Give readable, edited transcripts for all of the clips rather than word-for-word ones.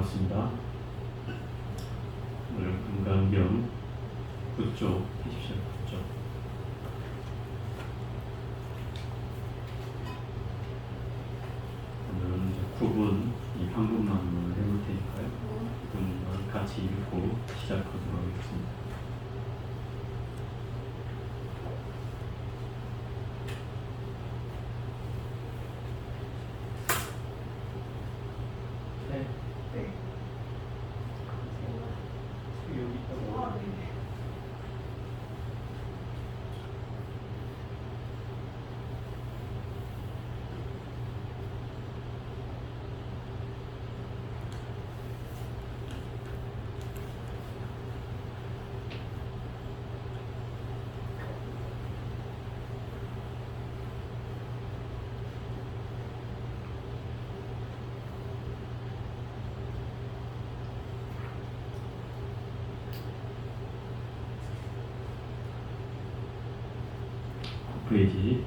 반갑습니다. 오늘 금강경 9쪽 해주십시오. 9쪽. 오늘은 9분 이 한분만으로 해볼 테니까요. 9분만 같이 읽고 시작하도록 하겠습니다. 페이지.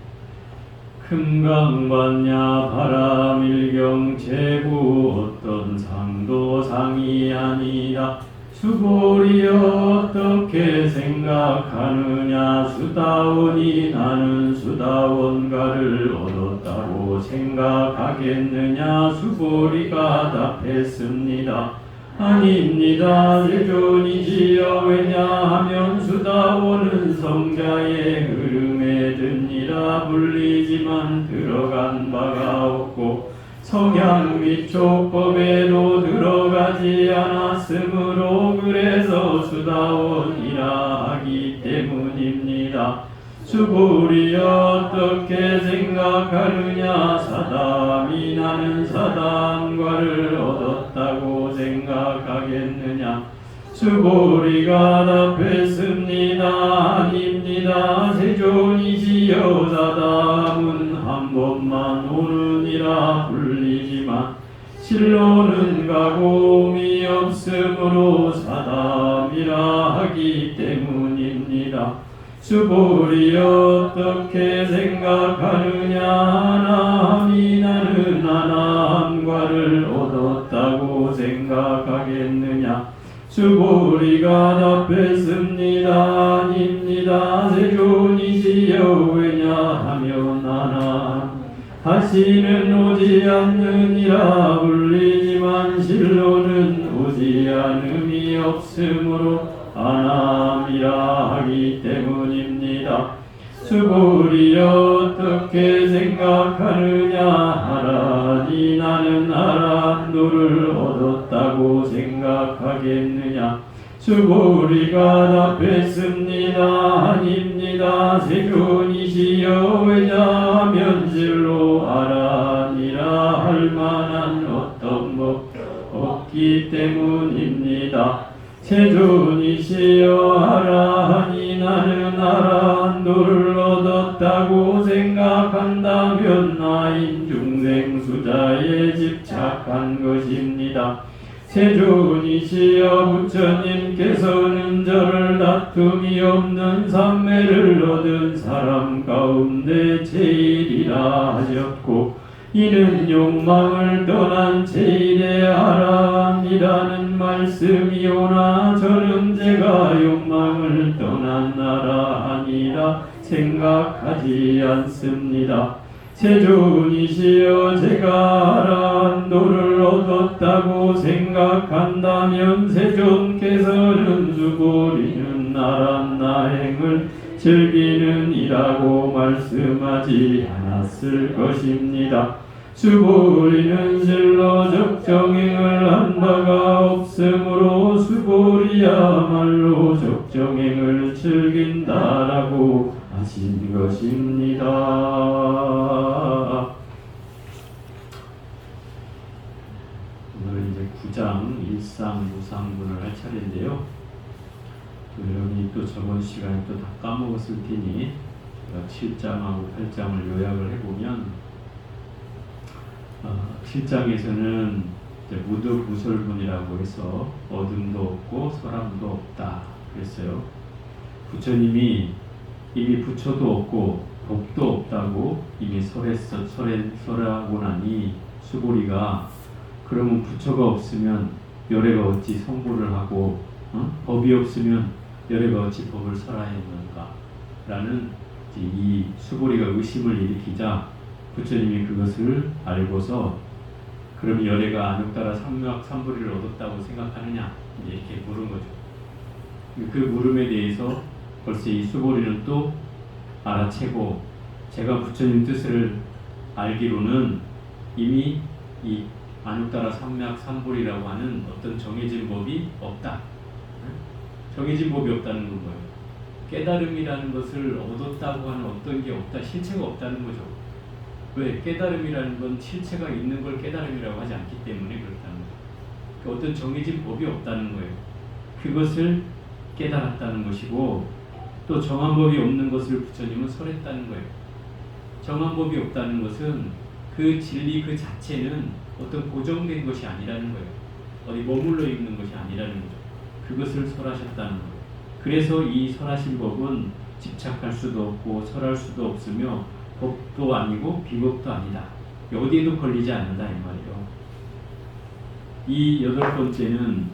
금강받냐 바람일경 제구 어떤 상도 상이 아니다. 수고리 어떻게 생각하느냐. 수다원이 나는 수다원가를 얻었다고 생각하겠느냐. 수고리가 답했습니다. 아닙니다. 세존이지요. 왜냐하면 수다원은 성자의 흐름에 듭니다. 불리지만 들어간 바가 없고 성향 및 촉법에도 들어가지 않았으므로 그래서 수다원이라 하기 때문입니다. 수고리 어떻게 생각하느냐. 사담이 나는 사담과를 얻었다고 생각하겠느냐. 수고리가 답했습니다. 아닙니다. 세존이지요. 사담은 한 번만 오느니라 불리지만 실로는 가고음이 없으므로 사담이라 하기 때문입니다. 수고리 어떻게 생각하느냐. 하나님이 나는 하나님과를 얻었다고 생각하겠느냐. 수고리가 답했습니다. 아닙니다. 세존이지요. 왜냐하면 하나 다시는 오지 않느니라 불리지만 실로는 오지 않음이 없으므로 하나님이라 하기 때문입니다. 수고리 어떻게 생각하느냐. 하라니 나는 하란 너를 얻었다고 생각하겠느냐. 수고리가 답했습니다. 아닙니다. 세존이시여. 왜냐하면 실로 하라니라 할 만한 어떤 법 없기 때문입니다. 세존이시여. 하라니 나는 하란 너를 얻었다고 생각한다면 나인 중생수자에 집착한 것입니다. 세존이시여. 부처님께서는 저를 다툼이 없는 삼매를 얻은 사람 가운데 제일이라 하셨고 이는 욕망을 떠난 제일의 아람이라는 말씀이오나 저는 제가 욕망을 떠난 아람이라 생각하지 않습니다. 세존이시여. 제가 아람 도를 얻었다고 생각한다면 세존께서는 수고리는 아람 나행을 즐기는 이라고 말씀하지 않았을 것입니다. 수고리는 실로 적정행을 한 바가 없으므로 수고리야말로 적정행을 즐긴다라고 하신 것입니다. 오늘 이제 9장 일상 무상분을 할 차례인데요. 여러분이 또 저번 시간에 또 다 까먹었을 테니 제가 7장하고 8장을 요약을 해보면 7장에서는 무득무설분이라고 해서 어둠도 없고 소람도 없다 그랬어요. 부처님이 이미 부처도 없고 복도 없다고 이미 설하고 나니 수고리가 그러면 부처가 없으면 열애가 어찌 성불을 하고 법이 없으면 열애가 어찌 법을 설하였는가 라는 이 수고리가 의심을 일으키자 부처님이 그것을 알고서 그럼 열애가 안욕따라 삼무학삼불이를 얻었다고 생각하느냐 이렇게 물은 거죠. 그 물음에 대해서 벌써 이 수고리는 또 알아채고 제가 부처님 뜻을 알기로는 이미 이 안욕따라 삼무학삼불이라고 하는 어떤 정해진 법이 없다. 정해진 법이 없다는 건 뭐예요? 깨달음이라는 것을 얻었다고 하는 어떤 게 없다, 실체가 없다는 거죠. 왜? 깨달음이라는 건 실체가 있는 걸 깨달음이라고 하지 않기 때문에 그렇다는 거죠. 어떤 정해진 법이 없다는 거예요. 그것을 깨달았다는 것이고 또 정한 법이 없는 것을 부처님은 설했다는 거예요. 정한 법이 없다는 것은 그 진리 그 자체는 어떤 고정된 것이 아니라는 거예요. 어디 머물러 있는 것이 아니라는 거죠. 그것을 설하셨다는 거예요. 그래서 이 설하신 법은 집착할 수도 없고 설할 수도 없으며 법도 아니고 비법도 아니다. 어디에도 걸리지 않는다 이 말이에요. 이 여덟 번째는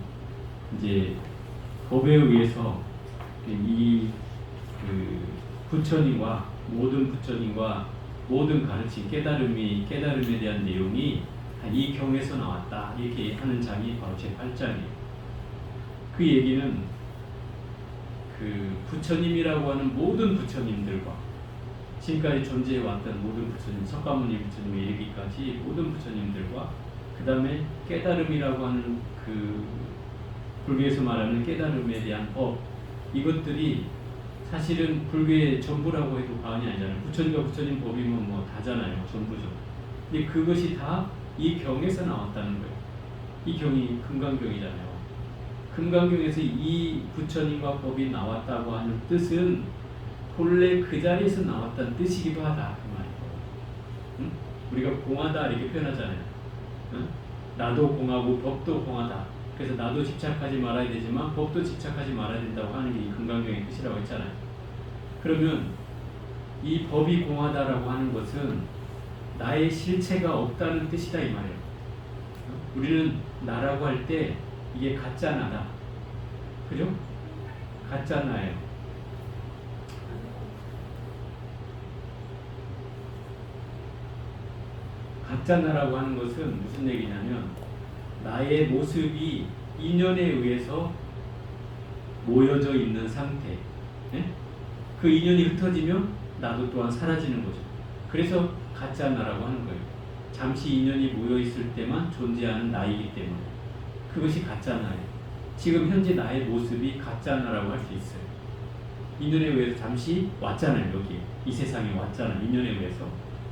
이제 법에 의해서 이 부처님과 모든 부처님과 모든 가르침 깨달음에 대한 내용이 이 경에서 나왔다 이렇게 하는 장이 바로 제8장이에요. 그 얘기는 그 부처님이라고 하는 모든 부처님들과 지금까지 존재해왔던 모든 부처님, 석가모니 부처님에 이르기까지 모든 부처님들과 그 다음에 깨달음이라고 하는 그 불교에서 말하는 깨달음에 대한 법 이것들이 사실은 불교의 전부라고 해도 과언이 아니잖아요. 부처님과 부처님 법이면 뭐 다잖아요. 전부죠. 근데 그것이 다 이 경에서 나왔다는 거예요. 이 경이 금강경이잖아요. 금강경에서 이 부처님과 법이 나왔다고 하는 뜻은 본래 그 자리에서 나왔다는 뜻이기도 하다 그 말이에요. 응? 우리가 공하다 이렇게 표현하잖아요. 응? 나도 공하고 법도 공하다. 그래서 나도 집착하지 말아야 되지만 법도 집착하지 말아야 된다고 하는 게 이 금강경의 뜻이라고 했잖아요. 그러면 이 법이 공하다라고 하는 것은 나의 실체가 없다는 뜻이다 이 말이에요. 우리는 나라고 할 때 이게 가짜 나다. 그죠? 가짜 나예요. 가짜 나라고 하는 것은 무슨 얘기냐면 나의 모습이 인연에 의해서 모여져 있는 상태. 네? 그 인연이 흩어지면 나도 또한 사라지는 거죠. 그래서 가짜 나라고 하는 거예요. 잠시 인연이 모여 있을 때만 존재하는 나이기 때문에 그것이 가짜 나예요. 지금 현재 나의 모습이 가짜 나라고 할 수 있어요. 인연에 의해서 잠시 왔잖아요. 여기 이 세상에 왔잖아요. 인연에 의해서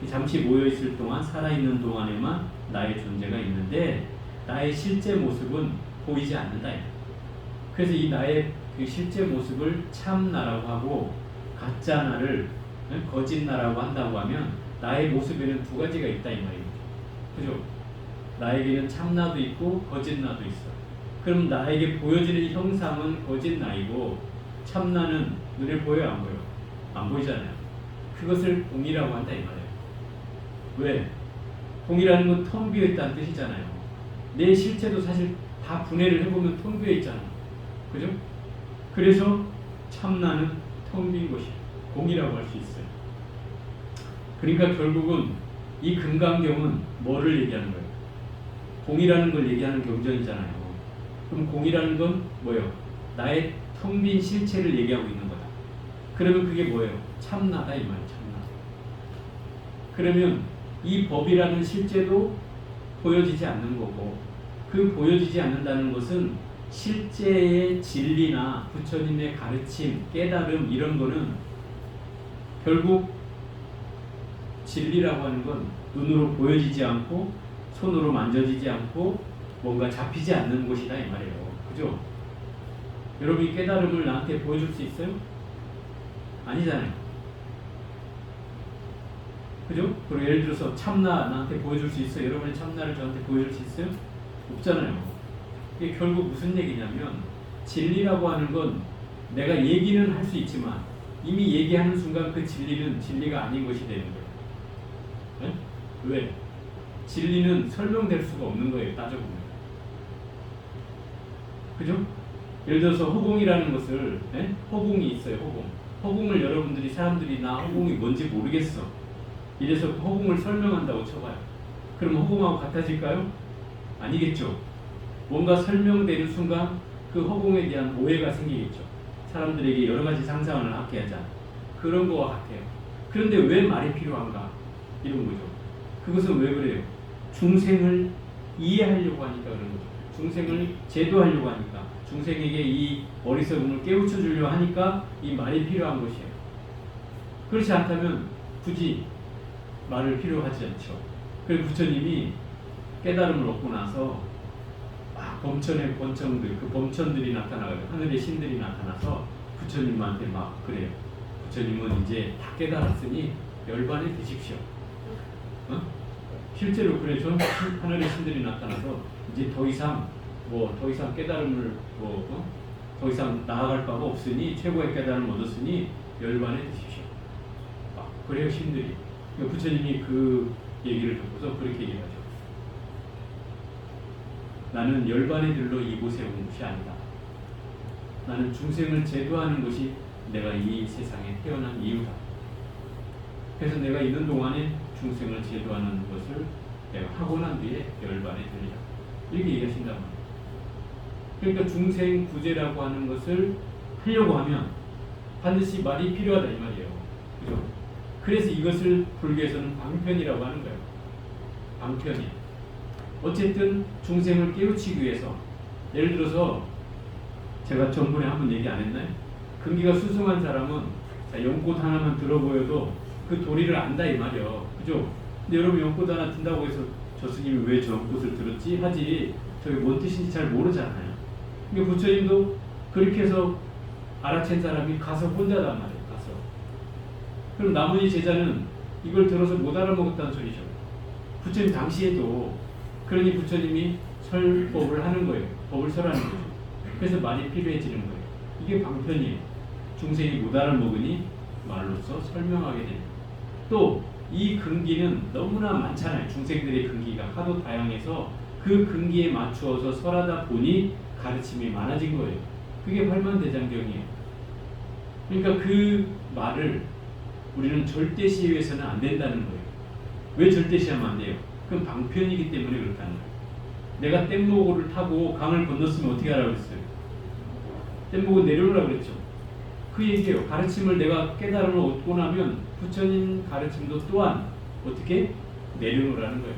잠시 모여 있을 동안 살아있는 동안에만 나의 존재가 있는데 나의 실제 모습은 보이지 않는다. 그래서 이 나의 그 실제 모습을 참 나라고 하고 가짜 나를 거짓 나라고 한다고 하면 나의 모습에는 두 가지가 있다 이 말이에요. 그죠? 나에게는 참나도 있고 거짓 나도 있어. 그럼 나에게 보여지는 형상은 거짓 나이고 참나는 눈에 보여요 안 보여? 안 보이잖아요. 그것을 공이라고 한다 이 말이에요. 왜? 공이라는 건 텅 비어 있다는 뜻이잖아요. 내 실체도 사실 다 분해를 해보면 텅 비어 있잖아. 그죠? 그래서 참나는 텅 빈 것이 공이라고 할 수 있어요. 그러니까 결국은 이 금강경은 뭐를 얘기하는 거예요? 공이라는 걸 얘기하는 경전이잖아요. 그럼 공이라는 건 뭐예요? 나의 텅 빈 실체를 얘기하고 있는 거다. 그러면 그게 뭐예요? 참나다 이 말이에요. 참나. 그러면 이 법이라는 실제도 보여지지 않는 거고 그 보여지지 않는다는 것은 실제의 진리나 부처님의 가르침, 깨달음 이런 거는 결국 진리라고 하는 건 눈으로 보여지지 않고 손으로 만져지지 않고 뭔가 잡히지 않는 것이다 이 말이에요. 그죠? 여러분이 깨달음을 나한테 보여줄 수 있어요? 아니잖아요. 그죠? 그리고 예를 들어서 참나 나한테 보여줄 수 있어요? 여러분의 참나를 저한테 보여줄 수 있어요? 없잖아요. 이게 결국 무슨 얘기냐면 진리라고 하는 건 내가 얘기는 할 수 있지만 이미 얘기하는 순간 그 진리는 진리가 아닌 것이 되는 거예요. 네? 왜? 진리는 설명될 수가 없는 거예요. 따져보면. 그죠? 예를 들어서 허공이라는 것을, 예? 허공이 있어요. 허공을 여러분들이, 사람들이 나 허공이 뭔지 모르겠어, 이래서 허공을 설명한다고 쳐봐요. 그럼 허공하고 같아질까요? 아니겠죠. 뭔가 설명되는 순간 그 허공에 대한 오해가 생기겠죠. 사람들에게 여러 가지 상상을 하게 하자. 그런 거와 같아요. 그런데 왜 말이 필요한가? 이런 거죠. 그것은 왜 그래요? 중생을 이해하려고 하니까 그런 거죠. 중생을 제도하려고 하니까, 중생에게 이 어리석음을 깨우쳐 주려고 하니까 이 말이 필요한 것이에요. 그렇지 않다면 굳이 말을 필요하지 않죠. 그래서 부처님이 깨달음을 얻고 나서 막 범천의 본천들, 그 범천들이 나타나요. 하늘의 신들이 나타나서 부처님한테 막 그래요. 부처님은 이제 다 깨달았으니 열반에 드십시오. 어? 실제로 그래서 하늘의 신들이 나타나서 이제 더 이상 깨달음을 더 이상 나아갈 바가 없으니, 최고의 깨달음을 얻었으니 열반에 드십시오. 그래요, 신들이. 부처님이 그 얘기를 듣고서 그렇게 얘기하죠. 나는 열반에 들러 이곳에 온 것이 아니다. 나는 중생을 제도하는 것이 내가 이 세상에 태어난 이유다. 그래서 내가 있는 동안에 중생을 제도하는 것을 내가 하고 난 뒤에 열반에 들리라. 이렇게 얘기하신단 말이에요. 그러니까 중생 구제라고 하는 것을 하려고 하면 반드시 말이 필요하다 이 말이에요. 그죠? 그래서 이것을 불교에서는 방편이라고 하는 거예요. 방편이. 어쨌든 중생을 깨우치기 위해서, 예를 들어서 제가 전번에 한번 얘기 안 했나요? 근기가 수승한 사람은 연꽃 하나만 들어보여도 그 도리를 안다 이 말이에요. 그죠? 근데 여러분 연꽃 하나 든다고 해서 저 스님이 왜 저 연꽃을 들었지 하지, 저게 뭔 뜻인지 잘 모르잖아요. 그러니까 부처님도 그렇게 해서 알아챈 사람이 가서 혼자단 말이에요. 가서. 그럼 나머지 제자는 이걸 들어서 못 알아먹었다는 소리죠. 부처님 당시에도. 그러니 부처님이 설법을 하는 거예요. 법을 설하는 거죠. 그래서 말이 필요해지는 거예요. 이게 방편이에요. 중생이 못 알아먹으니 말로써 설명하게 됩니다. 또 이 근기는 너무나 많잖아요. 중생들의 근기가 하도 다양해서 그 근기에 맞추어서 설하다 보니 가르침이 많아진 거예요. 그게 활만대장경이에요. 그러니까 그 말을 우리는 절대시해서는 안 된다는 거예요. 왜 절대시하면 안 돼요? 그건 방편이기 때문에 그렇다는 거예요. 내가 뗏목을 타고 강을 건넜으면 어떻게 하라고 그랬어요? 뗏목을 내려오라고 그랬죠. 그 얘기예요. 가르침을 내가 깨달음을 얻고 나면 부처님 가르침도 또한 어떻게 내려놓으라는 거예요.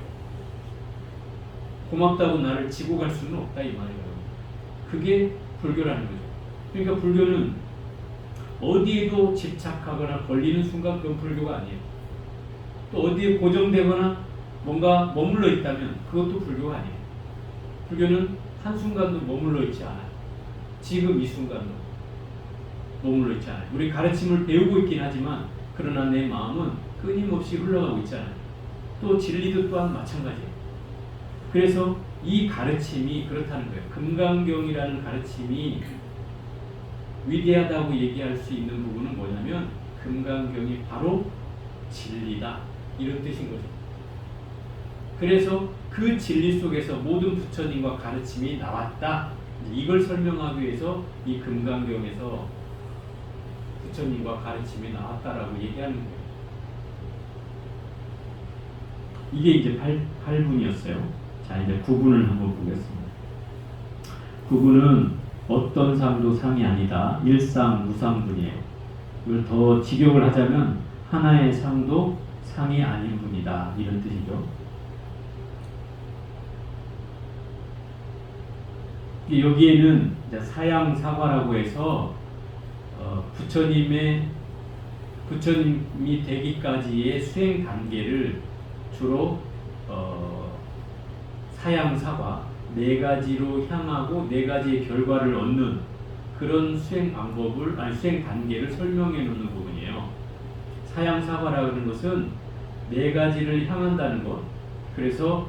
고맙다고 나를 지고 갈 수는 없다 이 말이에요. 그게 불교라는 거죠. 그러니까 불교는 어디에도 집착하거나 걸리는 순간 그건 불교가 아니에요. 또 어디에 고정되거나 뭔가 머물러 있다면 그것도 불교가 아니에요. 불교는 한순간도 머물러 있지 않아요. 지금 이 순간도 머물러 있지 않아요. 우리 가르침을 배우고 있긴 하지만 그러나 내 마음은 끊임없이 흘러가고 있잖아요. 또 진리도 또한 마찬가지예요. 그래서 이 가르침이 그렇다는 거예요. 금강경이라는 가르침이 위대하다고 얘기할 수 있는 부분은 뭐냐면 금강경이 바로 진리다 이런 뜻인 거죠. 그래서 그 진리 속에서 모든 부처님과 가르침이 나왔다. 이걸 설명하기 위해서 이 금강경에서 부처님과 가르침이 나왔다라고 얘기하는 거예요. 이게 이제 8분이었어요. 자, 이제 9분을 한번 보겠습니다. 9분은 어떤 상도 상이 아니다. 일상 무상분이에요. 이걸 더 직역을 하자면 하나의 상도 상이 아닌 분이다. 이런 뜻이죠. 여기에는 사양사과라고 해서 부처님이 되기까지의 수행 단계를 주로 사양사과 네 가지로 향하고 네 가지의 결과를 얻는 그런 수행 방법을 수행 단계를 설명해 놓는 부분이에요. 사양사과라고 하는 것은 네 가지를 향한다는 것. 그래서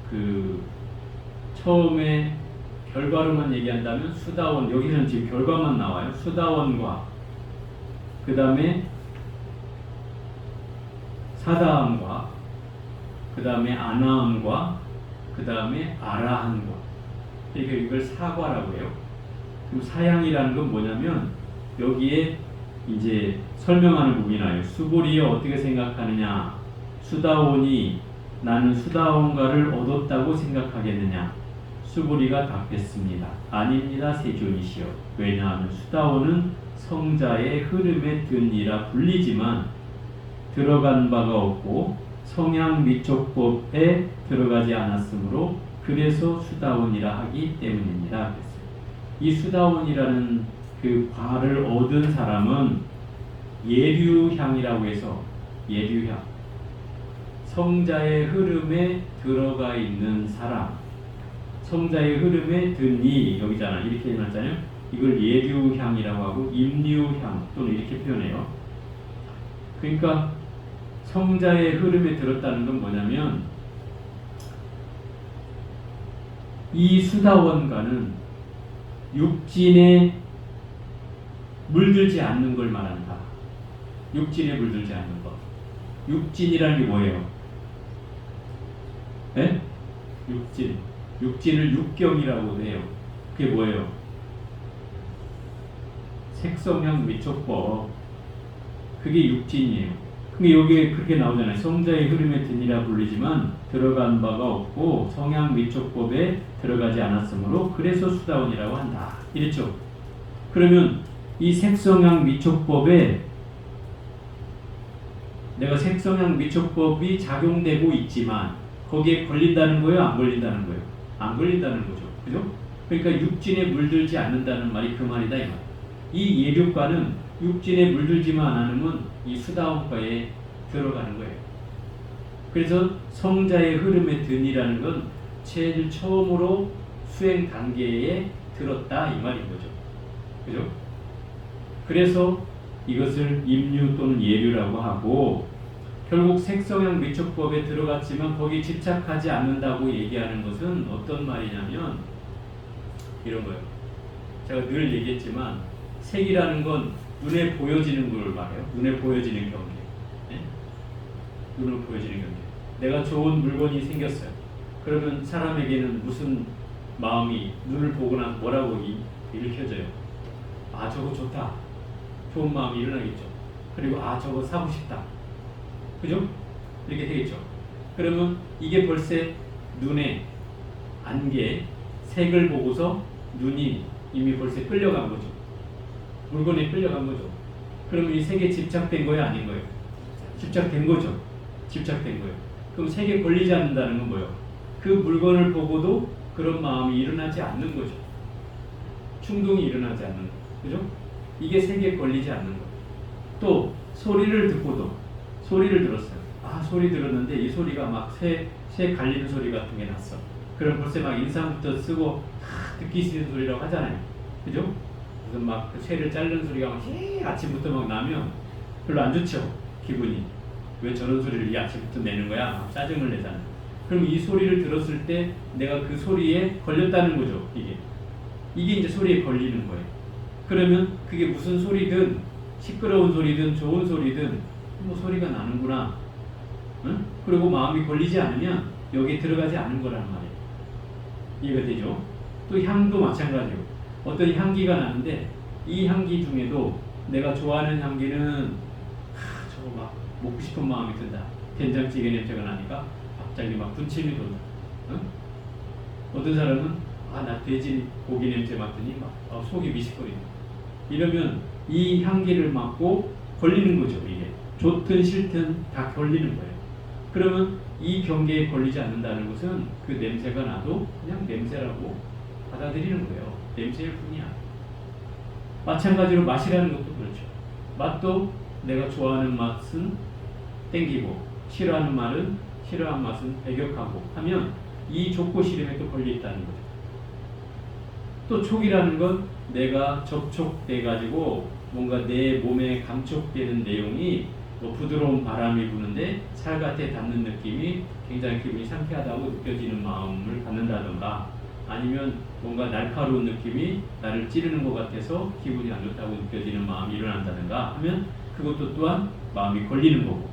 그 처음에 결과로만 얘기한다면 수다원, 여기서는 지금 결과만 나와요. 수다원과 그 다음에 사다함과 그 다음에 아나함과 그 다음에 아라함과, 그러니까 이걸 사과라고 해요. 그럼 사양이라는 건 뭐냐면 여기에 이제 설명하는 부분이 나요. 수고리여 어떻게 생각하느냐? 수다오니 나는 수다원가를 얻었다고 생각하겠느냐? 수고리가 답했습니다. 아닙니다, 세존이시여. 왜냐하면 수다원은 성자의 흐름에 든이라 불리지만 들어간 바가 없고 성향 미촉법에 들어가지 않았으므로 그래서 수다원이라 하기 때문입니다. 그랬어요. 이 수다원이라는 그 과를 얻은 사람은 예류향이라고 해서 예류향, 성자의 흐름에 들어가 있는 사람, 성자의 흐름에 든이 여기잖아. 이렇게 해놨잖아요. 이걸 예류향이라고 하고 임류향 또는 이렇게 표현해요. 그러니까 성자의 흐름에 들었다는 건 뭐냐면 이 수다원가는 육진에 물들지 않는 걸 말한다. 육진에 물들지 않는 것. 육진이라는 게 뭐예요? 네? 육진. 육진을 육경이라고 해요. 그게 뭐예요? 색성향 미촉법. 그게 육진이에요. 근데 여기에 그렇게 나오잖아요. 성자의 흐름에 든이라 불리지만 들어간 바가 없고 성향 미촉법에 들어가지 않았으므로 그래서 수다원이라고 한다. 이랬죠. 그러면 이 색성향 미촉법에 내가 색성향 미촉법이 작용되고 있지만 거기에 걸린다는 거예요? 안 걸린다는 거예요? 안 걸린다는 거죠. 그죠? 그러니까 육진에 물들지 않는다는 말이 그 말이다 이 말. 이 예류과는 육진에 물들지만 않으면 이 수다원과에 들어가는 거예요. 그래서 성자의 흐름에 든이라는 건 제일 처음으로 수행 단계에 들었다 이 말인 거죠. 그죠? 그래서 이것을 임류 또는 예류라고 하고 결국 색성향 미촉법에 들어갔지만 거기에 집착하지 않는다고 얘기하는 것은 어떤 말이냐면 이런 거예요. 제가 늘 얘기했지만 색이라는 건 눈에 보여지는 걸 말해요. 눈에 보여지는 경계. 네? 눈으로 보여지는 경계. 내가 좋은 물건이 생겼어요. 그러면 사람에게는 무슨 마음이 눈을 보고 나서 뭐라고 일으켜져요? 아 저거 좋다. 좋은 마음이 일어나겠죠. 그리고 아 저거 사고 싶다. 그죠? 이렇게 되겠죠. 그러면 이게 벌써 눈에 안개, 색을 보고서 눈이 이미 벌써 끌려간 거죠. 물건에 끌려간 거죠. 그러면 이 색에 집착된 거예요? 아닌 거예요? 집착된 거죠. 집착된 거예요. 그럼 색에 걸리지 않는다는 건 뭐예요? 그 물건을 보고도 그런 마음이 일어나지 않는 거죠. 충동이 일어나지 않는 거죠. 그죠? 이게 색에 걸리지 않는 거예요. 또 소리를 듣고도 소리를 들었어요. 아 소리 들었는데 이 소리가 막 새 갈리는 소리 같은 게 났어. 그럼 벌써 막 인상부터 쓰고 듣기 싫은 소리라고 하잖아요. 그죠? 무슨 막 그 새를 자르는 소리가 막 아침부터 막 나면 별로 안 좋죠. 기분이. 왜 저런 소리를 이 아침부터 내는 거야? 막 짜증을 내잖아요. 그럼 이 소리를 들었을 때 내가 그 소리에 걸렸다는 거죠. 이게 이제 소리에 걸리는 거예요. 그러면 그게 무슨 소리든 시끄러운 소리든 좋은 소리든 뭐 소리가 나는구나. 응? 그리고 마음이 걸리지 않으면 여기에 들어가지 않은 거란 말이에요. 이해가 되죠? 또 향도 마찬가지예요. 어떤 향기가 나는데 이 향기 중에도 내가 좋아하는 향기는 저거 막 먹고 싶은 마음이 든다. 된장찌개 냄새가 나니까 갑자기 막 군침이 돈다. 응? 어떤 사람은 나 돼지 고기 냄새 맡더니 막 속이 미식거린다. 이러면 이 향기를 맡고 걸리는 거죠. 이게 좋든 싫든 다 걸리는 거예요. 그러면 이 경계에 걸리지 않는다는 것은 그 냄새가 나도 그냥 냄새라고 받아들이는 거예요. 냄새일 뿐이야. 마찬가지로 맛이라는 것도 그렇죠. 맛도 내가 좋아하는 맛은 땡기고 싫어하는 맛은 배격하고 하면 이 좋고 싫음에 또 걸려 있다는 거죠. 또 촉이라는 건 내가 접촉돼 가지고 뭔가 내 몸에 감촉되는 내용이 뭐 부드러운 바람이 부는데 살갗에 닿는 느낌이 굉장히 기분이 상쾌하다고 느껴지는 마음을 갖는다던가 아니면 뭔가 날카로운 느낌이 나를 찌르는 것 같아서 기분이 안 좋다고 느껴지는 마음이 일어난다든가 하면 그것도 또한 마음이 걸리는 거고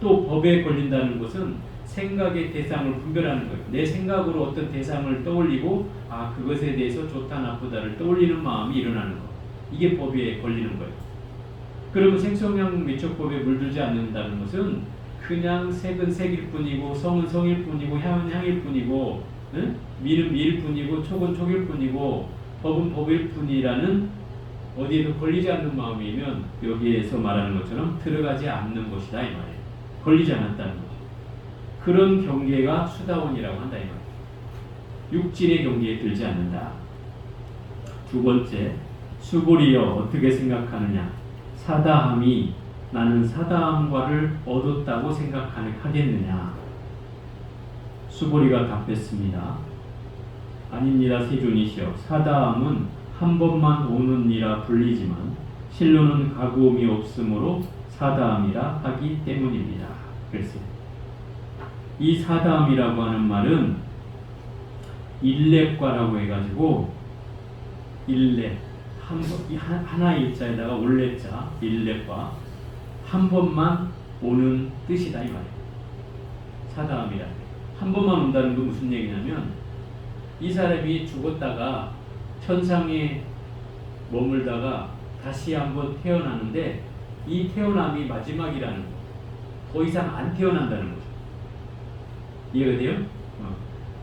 또 법에 걸린다는 것은 생각의 대상을 분별하는 거예요. 내 생각으로 어떤 대상을 떠올리고 그것에 대해서 좋다 나쁘다를 떠올리는 마음이 일어나는 거. 이게 법에 걸리는 거예요. 그러면 생성형 미촉법에 물들지 않는다는 것은 그냥 색은 색일 뿐이고 성은 성일 뿐이고 향은 향일 뿐이고 미는 미일 뿐이고 촉은 촉일 뿐이고 법은 법일 뿐이라는 어디에도 걸리지 않는 마음이면 여기에서 말하는 것처럼 들어가지 않는 것이다 이 말이에요. 걸리지 않았다는 거죠. 그런 경계가 수다원이라고 한다 이 말이에요. 육진의 경계에 들지 않는다. 두 번째, 수고리여 어떻게 생각하느냐. 사다함이 나는 사다함과를 얻었다고 생각하겠느냐. 수고리가 답했습니다. 아닙니다 세존이시여. 사다함은 한 번만 오는이라 불리지만 실로는 가구음이 없으므로 사다함이라 하기 때문입니다. 그랬어요. 이 사다함이라고 하는 말은 일렙과라고 해가지고 일렙 하나 일자에다가 올렙자 일렙과 한 번만 오는 뜻이다 이 말이에요. 사다함이라 한 번만 온다는 건 무슨 얘기냐면 이 사람이 죽었다가 천상에 머물다가 다시 한번 태어나는데 이 태어남이 마지막이라는 거. 더 이상 안 태어난다는 거죠. 이해가 돼요?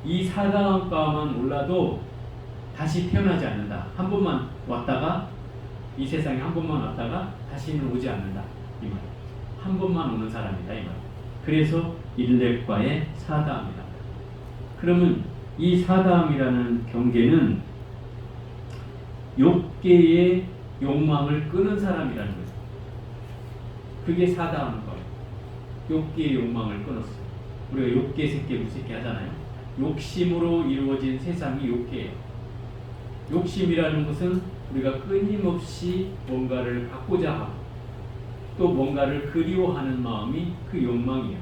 이 사다함과만 올라도 다시 태어나지 않는다. 한 번만 왔다가 이 세상에 한 번만 왔다가 다시는 오지 않는다. 이 말. 한 번만 오는 사람이다. 이 말. 그래서 일렙과의 사다함이다. 그러면 이 사다함이라는 경계는 욕계의 욕망을 끄는 사람이라는 거죠. 그게 사다함인 거예요. 욕계의 욕망을 끊었어요. 우리가 욕계, 색계, 무색계 하잖아요. 욕심으로 이루어진 세상이 욕계예요. 욕심이라는 것은 우리가 끊임없이 뭔가를 갖고자 하고 또 뭔가를 그리워하는 마음이 그 욕망이에요.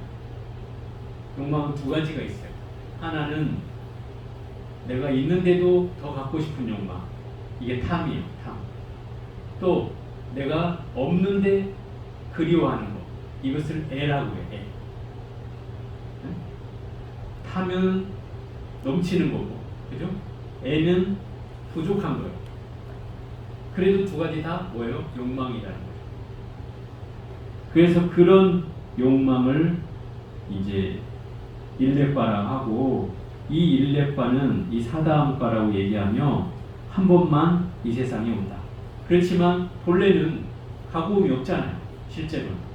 욕망은 두 가지가 있어요. 하나는 내가 있는데도 더 갖고 싶은 욕망. 이게 탐이에요. 탐. 또 내가 없는데 그리워하는 것. 이것을 애라고 해요. 애. 탐은 넘치는 거고, 그죠? 애는 부족한 거예요. 그래도 두 가지 다 뭐예요? 욕망이라는 거죠. 그래서 그런 욕망을 이제 일렙과라 하고, 이 일렙과는 이 사다함과라고 얘기하며 한 번만 이 세상에 온다. 그렇지만 본래는 가고움이 없잖아요. 실제로는.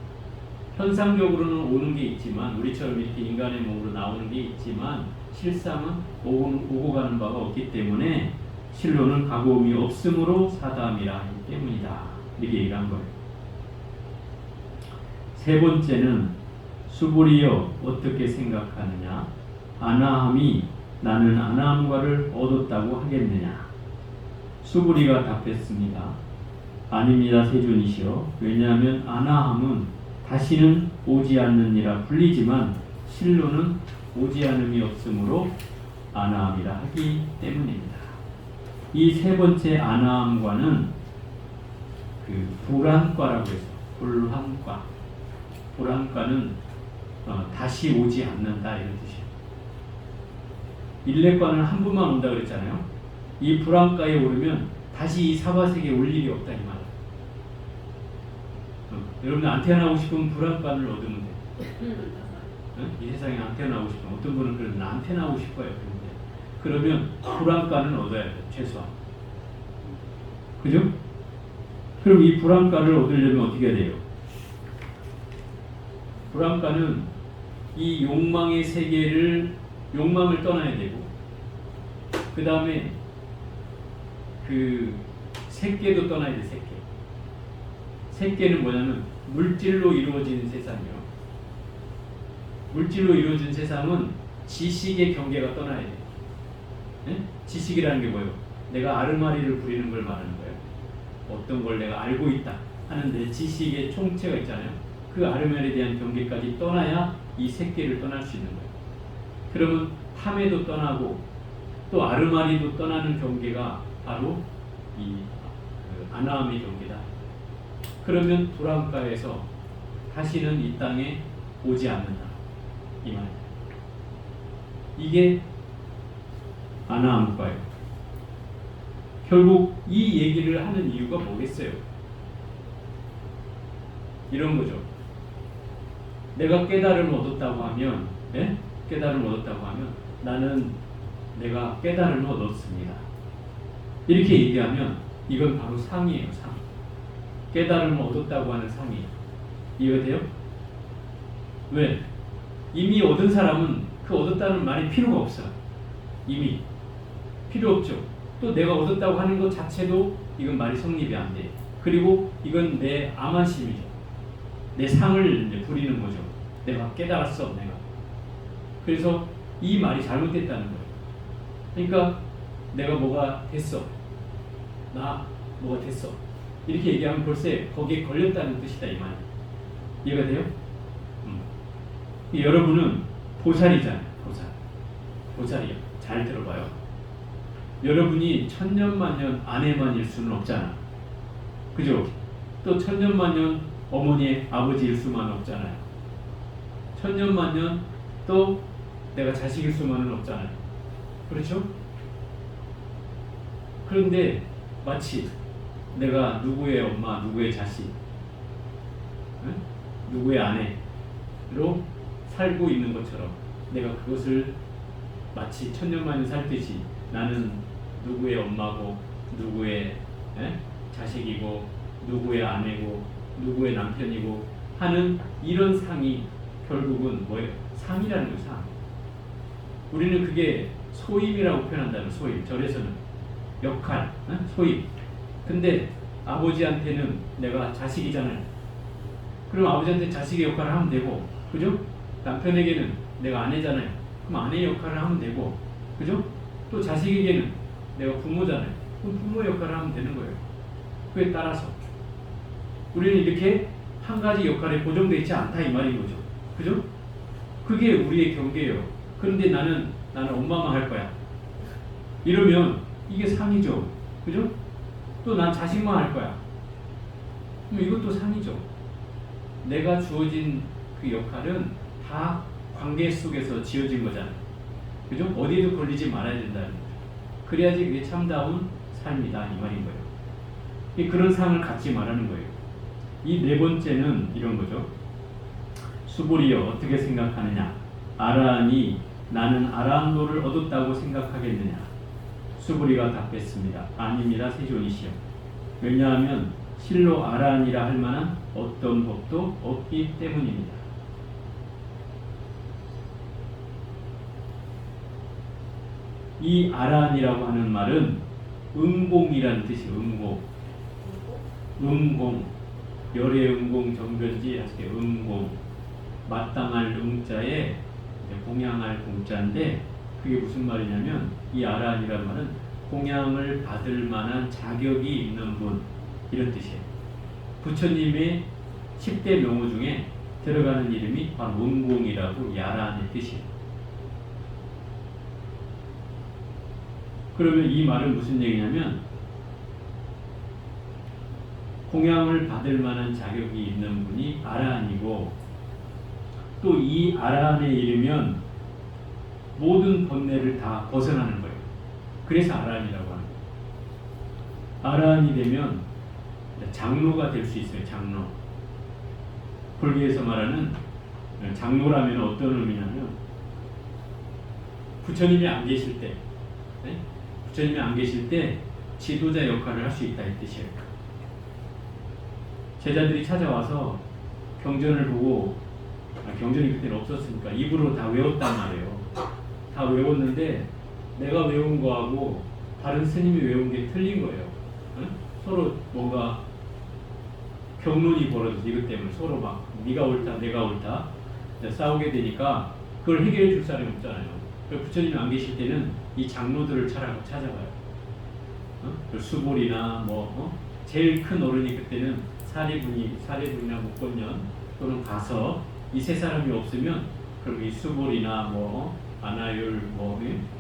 현상적으로는 오는 게 있지만 우리처럼 이렇게 인간의 몸으로 나오는 게 있지만 실상은 오고 가는 바가 없기 때문에 실로는 가고움이 없으므로 사다함이라 하기 때문이다. 이렇게 얘기를 한 거예요. 세 번째는 수불이여 어떻게 생각하느냐. 아나함이 나는 아나함과를 얻었다고 하겠느냐. 수불이가 답했습니다. 아닙니다 세존이시여. 왜냐하면 아나함은 다시는 오지 않느니라 불리지만 실로는 오지 않음이 없으므로 아나함이라 하기 때문입니다. 이 세 번째 아나함과는 그 불안과라고 해서 불안과. 불안과는 다시 오지 않는다 이런 뜻이에요. 일렙과는 한 번만 온다 그랬잖아요. 이 불안과에 오르면 다시 이 사바세계에 올 일이 없다 이 말이에요. 여러분 안 태어나고 싶으면 불안감을 얻으면 돼. 이 세상에 안 태어나고 싶으면 어떤 분은 그래도 안 태어나고 싶어요. 그러면 불안감을 얻어야 돼 최소한. 그죠? 그럼 이 불안감을 얻으려면 어떻게 해야 돼요? 불안감은 이 욕망의 세계를 욕망을 떠나야 되고 그 다음에 그 색계도 떠나야 돼. 색계. 색계는 뭐냐면 물질로 이루어진 세상이요. 물질로 이루어진 세상은 지식의 경계가 떠나야 돼요. 네? 지식이라는 게 뭐예요? 내가 아르마리를 부리는 걸 말하는 거예요. 어떤 걸 내가 알고 있다 하는데 지식의 총체가 있잖아요. 그 아르마리에 대한 경계까지 떠나야 이 색계를 떠날 수 있는 거예요. 그러면 탐에도 떠나고 또 아르마리도 떠나는 경계가 바로 이 아나함의 경계다. 그러면 불안가에서 다시는 이 땅에 오지 않는다. 이 말. 이게 아나함과예요. 결국 이 얘기를 하는 이유가 뭐겠어요? 이런 거죠. 내가 깨달음을 얻었다고 하면, 네? 깨달음을 얻었다고 하면 나는 내가 깨달음을 얻었습니다. 이렇게 얘기하면 이건 바로 상이에요. 상. 깨달음을 얻었다고 하는 상이에요. 이해가 돼요? 왜? 이미 얻은 사람은 그 얻었다는 말이 필요가 없어요. 이미 필요 없죠. 또 내가 얻었다고 하는 것 자체도 이건 말이 성립이 안 돼. 그리고 이건 내 암환심이죠. 내 상을 이제 부리는 거죠. 내가 깨달았어, 내가. 그래서 이 말이 잘못됐다는 거예요. 그러니까 내가 뭐가 됐어. 나 뭐가 됐어. 이렇게 얘기하면 벌써 거기에 걸렸다는 뜻이다, 이 말이에요. 이해가 돼요? 여러분은 보살이잖아요. 보살이요. 잘 들어봐요. 여러분이 천년만년 아내만일 수는 없잖아. 그죠? 또 천년만년 어머니 아버지일 수만 없잖아요. 천년만년 또 내가 자식일 수만은 없잖아요. 그렇죠? 그런데 마치 내가 누구의 엄마, 누구의 자식, 누구의 아내로 살고 있는 것처럼 내가 그것을 마치 천년만년 살듯이 나는 누구의 엄마고 누구의 자식이고 누구의 아내고 누구의 남편이고 하는 이런 상이 결국은 뭐예요? 상이라는 거예요. 상. 우리는 그게 소임이라고 표현한다는 소임. 절에서는 역할, 소임. 근데 아버지한테는 내가 자식이잖아요. 그럼 아버지한테 자식의 역할을 하면 되고, 그죠? 남편에게는 내가 아내잖아요. 그럼 아내의 역할을 하면 되고, 그죠? 또 자식에게는 내가 부모잖아요. 그럼 부모의 역할을 하면 되는 거예요. 그에 따라서 우리는 이렇게 한 가지 역할에 고정되어 있지 않다 이 말인 거죠. 그죠? 그게 우리의 경계예요. 그런데 나는 엄마만 할 거야. 이러면 이게 상이죠. 그죠? 또 난 자식만 할 거야. 그럼 이것도 상이죠. 내가 주어진 그 역할은 다 관계 속에서 지어진 거잖아요. 그죠? 어디에도 걸리지 말아야 된다는 거죠. 그래야지 그게 참다운 삶이다 이 말인 거예요. 그런 상을 갖지 말라는 거예요. 이 네 번째는 이런 거죠. 수보리여 어떻게 생각하느냐? 아라한이 나는 아라한도를 얻었다고 생각하겠느냐? 수보리가 답했습니다. 아닙니다, 세존이시여. 왜냐하면 실로 아라한이라 할 만한 어떤 법도 없기 때문입니다. 이 아라한이라고 하는 말은 응공이라는 뜻이에요. 응공. 열의 응공 정변지 하시게 응공. 마땅할 응자에 공양할 공자인데 그게 무슨 말이냐면 이 아라한이라는 말은 공양을 받을 만한 자격이 있는 분 이런 뜻이에요. 부처님의 10대 명호 중에 들어가는 이름이 바로 응공이라고 이 아라한의 뜻이에요. 그러면 이 말은 무슨 얘기냐면 공양을 받을 만한 자격이 있는 분이 아라한이고 또 이 아라한에 이르면 모든 번뇌를 다 벗어나는 거예요. 그래서 아라한이라고 하는 거예요. 아라한이 되면 장로가 될 수 있어요. 장로. 불교에서 말하는 장로라면 어떤 의미냐면 부처님이 안 계실 때 부처님이 안 계실 때 지도자 역할을 할 수 있다 이 뜻이에요. 제자들이 찾아와서 경전을 보고 경전이 그때는 없었으니까 입으로 다 외웠단 말이에요. 다 외웠는데 내가 외운 거하고 다른 스님이 외운 게 틀린 거예요. 응? 서로 뭔가 경론이 벌어져서 이것 때문에 서로 막 네가 옳다 내가 옳다 싸우게 되니까 그걸 해결해 줄 사람이 없잖아요. 부처님이 안 계실 때는 이 장로들을 찾아가요. 수보리나 제일 큰 어른이 그때는 사리분이나 목건년 또는 가서 이 세 사람이 없으면 그럼 이 수보리나 아나율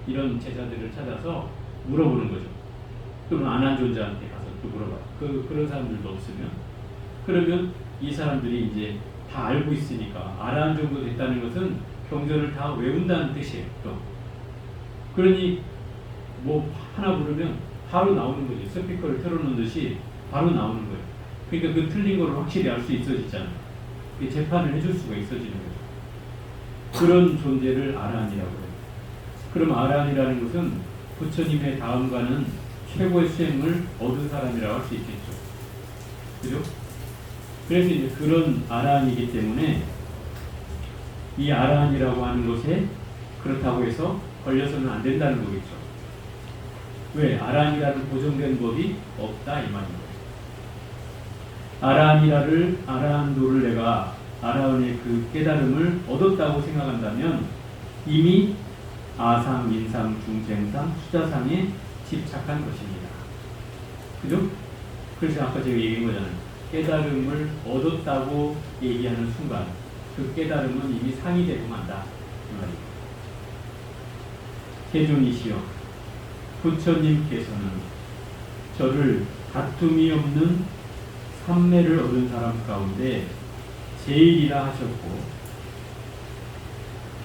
이런 제자들을 찾아서 물어보는 거죠. 또는 아난존자한테 가서 또 물어봐요. 그런 사람들도 없으면 그러면 이 사람들이 이제 다 알고 있으니까 아라한 정도 됐다는 것은 경전을 다 외운다는 뜻이에요. 또 그러니 뭐 하나 부르면 바로 나오는 거지. 스피커를 틀어놓은 듯이 바로 나오는 거예요. 그러니까 그 틀린 거를 확실히 알 수 있어지잖아요. 재판을 해줄 수가 있어지는 거죠. 그런 존재를 아란이라고 해요. 그럼 아란이라는 것은 부처님의 다음과는 최고의 수행을 얻은 사람이라고 할 수 있겠죠. 그죠? 그래서 이제 그런 아란이기 때문에 이 아란이라고 하는 것에 그렇다고 해서 걸려서는 안 된다는 거겠죠. 왜? 아란이라는 보정된 법이 없다 이 말인 거예요. 아라한도를 내가 아라한의 그 깨달음을 얻었다고 생각한다면 이미 아상, 민상, 중생상, 수자상에 집착한 것입니다. 그죠? 그래서 아까 제가 얘기한 거잖아요. 깨달음을 얻었다고 얘기하는 순간 그 깨달음은 이미 상이 되고 만다 이 말이에요. 태존이시여 부처님께서는 저를 다툼이 없는 삼매를 얻은 사람 가운데 제일이라 하셨고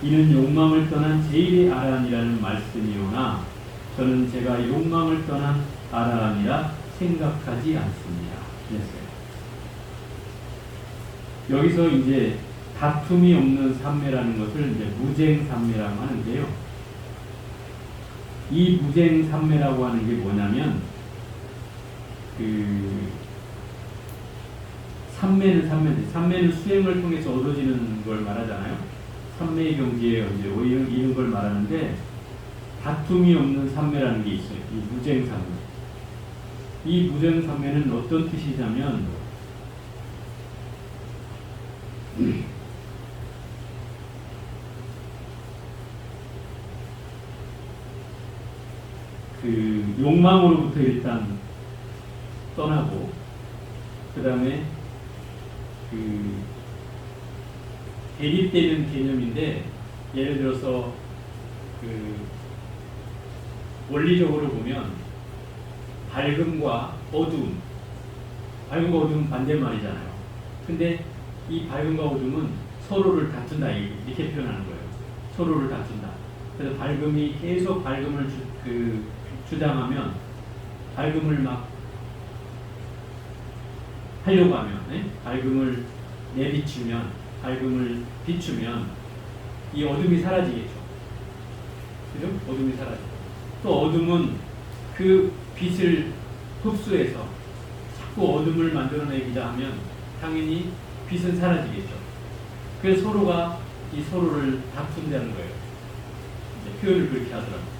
이는 욕망을 떠난 제일의 아라한이라는 말씀이오나 저는 제가 욕망을 떠난 아라한이라 생각하지 않습니다. 그랬어요. 여기서 이제 다툼이 없는 삼매라는 것을 이제 무쟁삼매라고 하는데요. 이 무쟁삼매라고 하는 게 뭐냐면 삼매는 수행을 통해서 얻어지는 걸 말하잖아요. 삼매의 경지에 이제 이런 걸 말하는데 다툼이 없는 삼매라는 게 있어요. 이 무쟁삼매. 이 무쟁삼매는 어떤 뜻이냐면 그 욕망으로부터 일단 떠나고 그 다음에 그 대립되는 개념인데 예를 들어서 그 원리적으로 보면 밝음과 어두움은 반대말이잖아요. 근데 이 밝음과 어두움은 서로를 다툰다 이렇게 표현하는 거예요. 서로를 다툰다. 그래서 밝음이 계속 밝음을 주장하면 밝음을 막 하려고 하면 밝음을 내비추면 밝음을 비추면 이 어둠이 사라지겠죠. 그죠? 어둠이 사라지고 또 어둠은 그 빛을 흡수해서 자꾸 어둠을 만들어내기자 하면 당연히 빛은 사라지겠죠. 그래서 서로가 이 서로를 다툰다는 거예요. 이제 표현을 그렇게 하더라고요.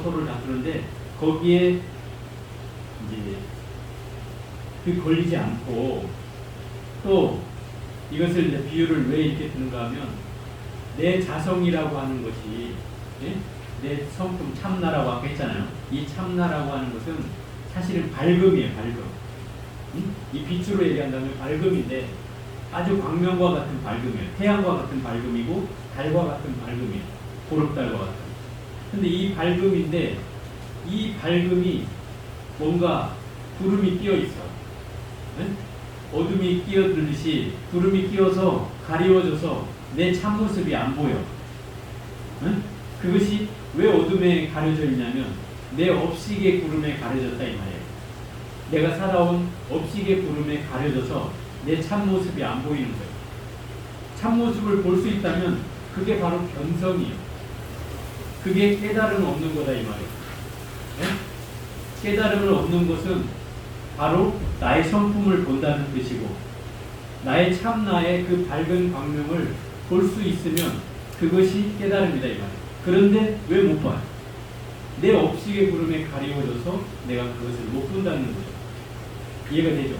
서로를 다투는데 거기에 이제 그 걸리지 않고 또 이것을 이제 비유를 왜 이렇게 드는가 하면 내 자성이라고 하는 것이 내 성품 참나라고 아까 했잖아요. 이 참나라고 하는 것은 사실은 밝음이에요. 밝음. 이 빛으로 얘기한다면 밝음인데 아주 광명과 같은 밝음이에요. 태양과 같은 밝음이고 달과 같은 밝음이에요. 보름달과 같은. 근데 이 밝음인데 이 밝음이 뭔가 구름이 끼어 있어. 어둠이 끼어들듯이 구름이 끼어서 가리워져서 내 참모습이 안 보여. 그것이 왜 어둠에 가려져 있냐면 내 업식의 구름에 가려졌다 이 말이에요. 내가 살아온 업식의 구름에 가려져서 내 참모습이 안 보이는 거예요. 참모습을 볼 수 있다면 그게 바로 변성이에요. 그게 깨달음 없는 거다 이 말이에요. 깨달음을 얻는 것은 바로 나의 성품을 본다는 뜻이고 나의 참나의 그 밝은 광명을 볼 수 있으면 그것이 깨달음이다 이 말이에요. 그런데 왜 못 봐요? 내 업식의 구름에 가리워져서 내가 그것을 못 본다는 거죠. 이해가 되죠?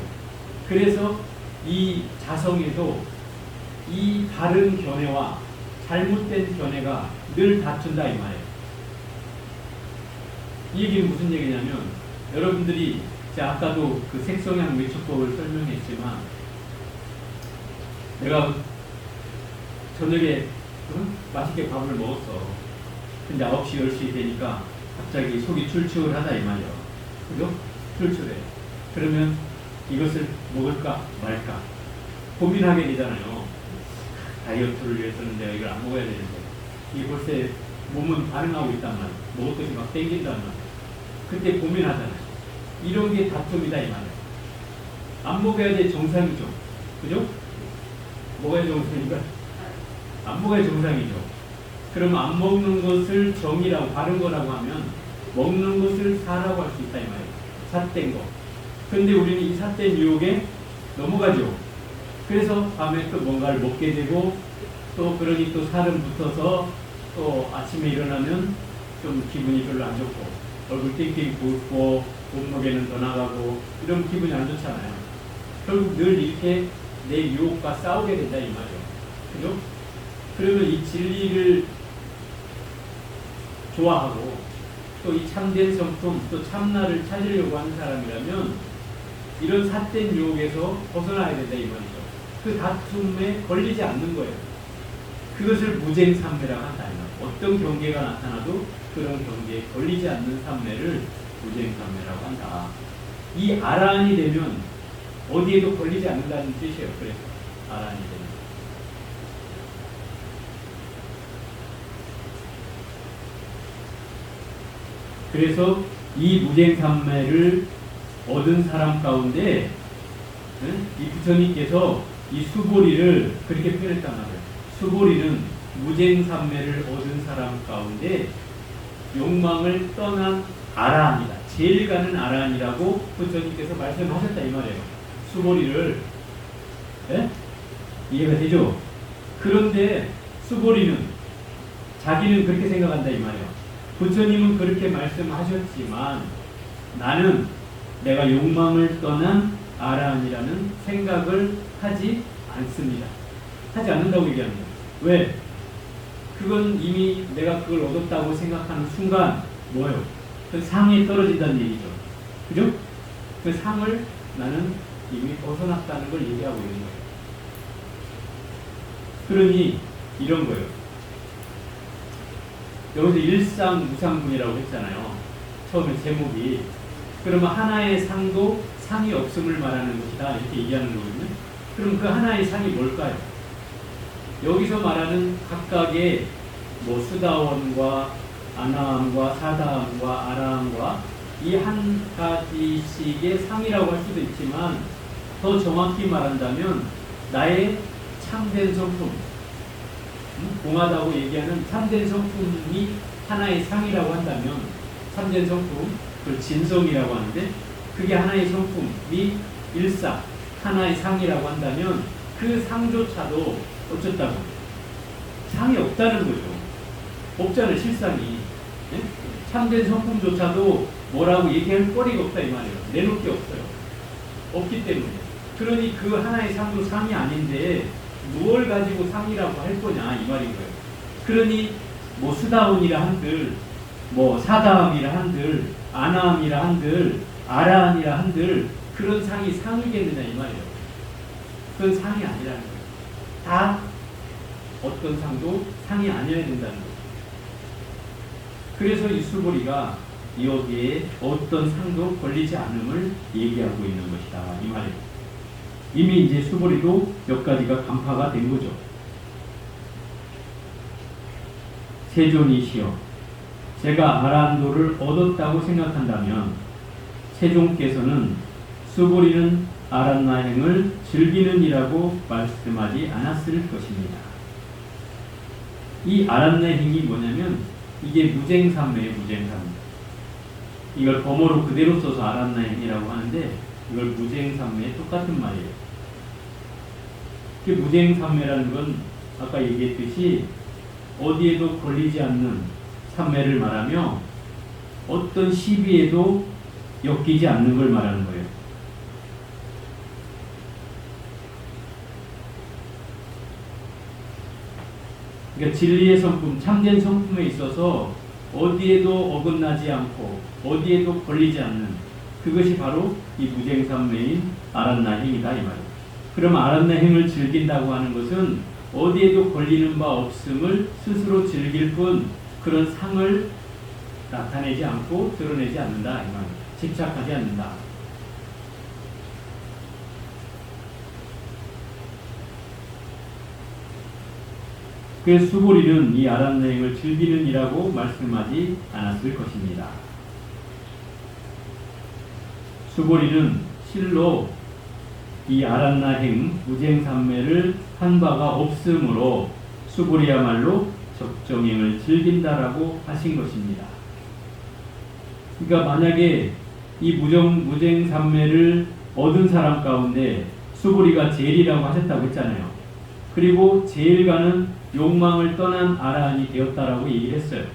그래서 이 자성에도 이 다른 견해와 잘못된 견해가 늘 다툰다 이 말이에요. 이 얘기는 무슨 얘기냐면 여러분들이 제가 아까도 그 색성향 외축법을 설명했지만 내가 저녁에 맛있게 밥을 먹었어. 근데 9시, 10시 되니까 갑자기 속이 출출하다 이 말이야. 그죠? 출출해. 그러면 이것을 먹을까 말까 고민하게 되잖아요. 다이어트를 위해서는 내가 이걸 안 먹어야 되는데 이게 벌써 몸은 반응하고 있단 말이야. 먹을 것이 막 땡긴단 말이야. 그때 고민하잖아요. 이런 게 다툼이다 이 말이에요. 안 먹어야 돼 정상이죠. 그죠? 먹어야 정상인가? 안 먹어야 정상이죠. 그럼 안 먹는 것을 정이라고 바른 거라고 하면 먹는 것을 사라고 할 수 있다 이 말이에요. 삿된 거. 그런데 우리는 이 삿된 유혹에 넘어가죠. 그래서 밤에 또 뭔가를 먹게 되고 또 그러니 또 살은 붙어서 또 아침에 일어나면 좀 기분이 별로 안 좋고 얼굴 띵띵 붓고 몸무게는 더 나가고 이런 기분이 안 좋잖아요. 결국 늘 이렇게 내 유혹과 싸우게 된다 이 말이에요. 그죠? 그러면 이 진리를 좋아하고 또 이 참된 성품 또 참나를 찾으려고 하는 사람이라면 이런 삿된 유혹에서 벗어나야 된다 이 말이죠. 그 다툼에 걸리지 않는 거예요. 그것을 무쟁삼매라고 한다. 어떤 경계가 나타나도 그런 경계에 걸리지 않는 삼매를 무쟁삼매라고 한다. 이 아라한이 되면 어디에도 걸리지 않는다는 뜻이에요. 그래서 아라한이 되면. 그래서 이 무쟁삼매를 얻은 사람 가운데 이 부처님께서 이 수보리를 그렇게 표현했단 말이에요. 수보리는 무쟁삼매를 얻은 사람 가운데 욕망을 떠난 아라한이다. 제일 가는 아라한이라고 부처님께서 말씀하셨다 이 말이에요. 수보리를 이해가 되죠? 그런데 수보리는 자기는 그렇게 생각한다 이 말이에요. 부처님은 그렇게 말씀하셨지만 나는 내가 욕망을 떠난 아라한이라는 생각을 하지 않습니다. 하지 않는다고 얘기하는 거예요. 왜? 그건 이미 내가 그걸 얻었다고 생각하는 순간 뭐예요? 그 상이 떨어진다는 얘기죠. 그죠? 그 상을 나는 이미 벗어났다는 걸 얘기하고 있는 거예요. 그러니 이런 거예요. 여기서 일상무상분이라고 했잖아요. 처음에 제목이. 그러면 하나의 상도 상이 없음을 말하는 것이다. 이렇게 얘기하는 거거든요. 그럼 그 하나의 상이 뭘까요? 여기서 말하는 각각의 뭐 수다원과 아나함과 사다함과 아라함과 이 한 가지씩의 상이라고 할 수도 있지만 더 정확히 말한다면 나의 참된 성품, 공하다고 얘기하는 참된 성품이 하나의 상이라고 한다면 참된 성품, 그걸 진성이라고 하는데 그게 하나의 성품이 일상, 하나의 상이라고 한다면 그 상조차도 어쩌다고 상이 없다는 거죠. 없잖아요. 실상이. 네? 참된 성품조차도 뭐라고 얘기할 거리가 없다 이 말이에요. 내놓을 게 없어요. 없기 때문에. 그러니 그 하나의 상도 상이 아닌데 무엇을 가지고 상이라고 할 거냐 이 말인 거예요. 그러니 뭐 수다원이라 한들 뭐 사다함이라 한들 아나함이라 한들 아라함이라 한들 그런 상이 상이겠느냐 이 말이에요. 그건 상이 아니라는 거예요. 다 어떤 상도 상이 아니어야 된다는 거예요. 그래서 이 수보리가 여기에 어떤 상도 걸리지 않음을 얘기하고 있는 것이다 이 말이에요. 이미 이제 수보리도 몇 가지가 간파가 된 거죠. 세존이시여, 제가 아라한도를 얻었다고 생각한다면 세존께서는 수보리는 아란나행을 즐기는 이라고 말씀하지 않았을 것입니다. 이 아란나행이 뭐냐면 이게 무쟁삼매예요. 무쟁삼매. 이걸 범어로 그대로 써서 아란나행이라고 하는데 이걸 무쟁삼매에 똑같은 말이에요. 그 무쟁삼매라는 건 아까 얘기했듯이 어디에도 걸리지 않는 삼매를 말하며 어떤 시비에도 엮이지 않는 걸 말하는 거예요. 그러니까 진리의 성품, 참된 성품에 있어서 어디에도 어긋나지 않고 어디에도 걸리지 않는 그것이 바로 이 무쟁삼매인 아란나행이다 이 말이에요. 그럼 아란나행을 즐긴다고 하는 것은 어디에도 걸리는 바 없음을 스스로 즐길 뿐 그런 상을 나타내지 않고 드러내지 않는다 이 말이에요. 집착하지 않는다. 그래서 수보리는 이 아란여행을 즐기는 이라고 말씀하지 않았을 것입니다. 수보리는 실로 이 아란나행 무쟁삼매를 한 바가 없으므로 수보리야말로 적정행을 즐긴다라고 하신 것입니다. 그러니까 만약에 이 무쟁삼매를 얻은 사람 가운데 수보리가 제일이라고 하셨다고 했잖아요. 그리고 제일가는 욕망을 떠난 아라한이 되었다라고 얘기를 했어요.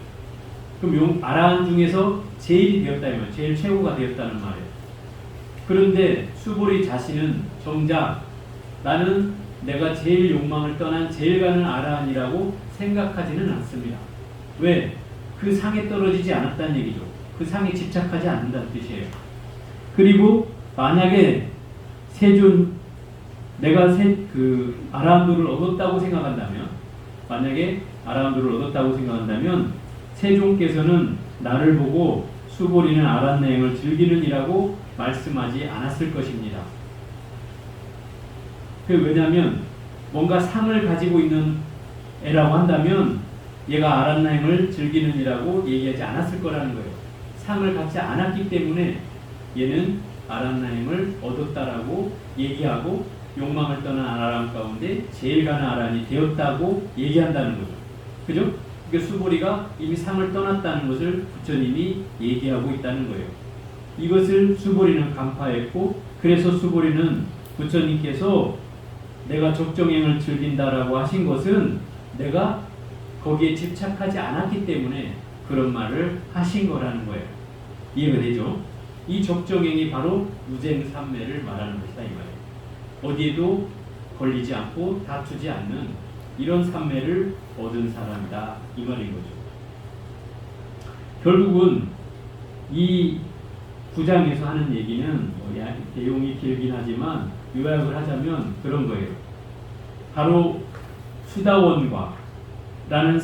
그럼 아라한 중에서 제일이 되었다면 제일 최고가 되었다는 말이에요. 그런데 수보리 자신은 정작 나는 내가 제일 욕망을 떠난 제일가는 아라한이라고 생각하지는 않습니다. 왜? 그 상에 떨어지지 않았다는 얘기죠. 그 상에 집착하지 않는다는 뜻이에요. 그리고 만약에 내가 아라한도를 얻었다고 생각한다면, 만약에 아라한도를 얻었다고 생각한다면 세종께서는 나를 보고 수보리는 아란여행을 즐기는 이라고 말씀하지 않았을 것입니다. 왜냐하면 뭔가 상을 가지고 있는 애라고 한다면 얘가 아란여행을 즐기는 이라고 얘기하지 않았을 거라는 거예요. 상을 갖지 않았기 때문에 얘는 아란여행을 얻었다라고 얘기하고 욕망을 떠난 아란 가운데 제일 가는 아란이 되었다고 얘기한다는 거죠. 그죠? 그러니까 수보리가 이미 상을 떠났다는 것을 부처님이 얘기하고 있다는 거예요. 이것을 수보리는 간파했고, 그래서 수보리는 부처님께서 내가 적정행을 즐긴다라고 하신 것은 내가 거기에 집착하지 않았기 때문에 그런 말을 하신 거라는 거예요. 이해가 되죠? 이 적정행이 바로 무쟁삼매를 말하는 것이다 이 말이에요. 어디에도 걸리지 않고 다투지 않는 이런 삼매를 얻은 사람이다 이 말인 거죠. 결국은 이 9장에서 하는 얘기는 내용이 길긴 하지만 요약을 하자면 그런 거예요. 바로 수다원과 라는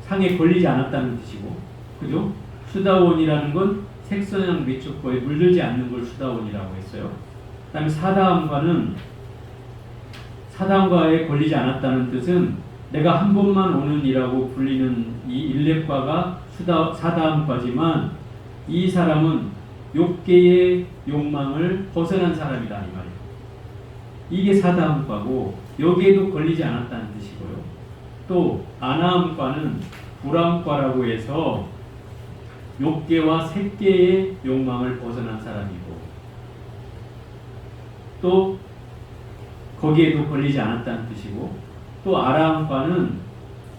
상에 걸리지 않았다는 뜻이고, 그죠? 수다원이라는 건 색선양 미축거에 물들지 않는 걸 수다원이라고 했어요. 그 다음에 사다원과에 걸리지 않았다는 뜻은 내가 한 번만 오는 이라고 불리는 이 일렙과가 사다원과지만 이 사람은 욕계의 욕망을 벗어난 사람이다 이 말이에요. 이게 사다음과고 여기에도 걸리지 않았다는 뜻이고요. 또 아나음과는 불암과라고 해서 욕계와 색계의 욕망을 벗어난 사람이고, 또 거기에도 걸리지 않았다는 뜻이고, 또 아라함과는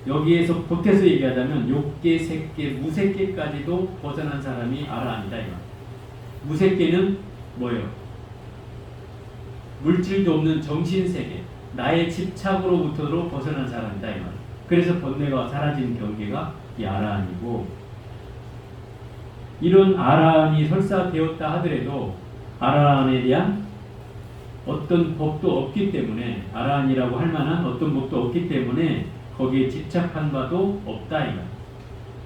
여기에서 보태서 얘기하자면 욕계, 색계, 무색계까지도 벗어난 사람이 아라함이다 이 말. 무색계는 뭐예요? 물질도 없는 정신세계, 나의 집착으로부터도 벗어난 사람이다 이 말. 그래서 번뇌가 사라진 경계가 이 아라함이고, 이런 아라함이 설사되었다 하더라도 아라함에 대한 어떤 법도 없기 때문에, 아라함이라고 할 만한 어떤 법도 없기 때문에 거기에 집착한 바도 없다 이거.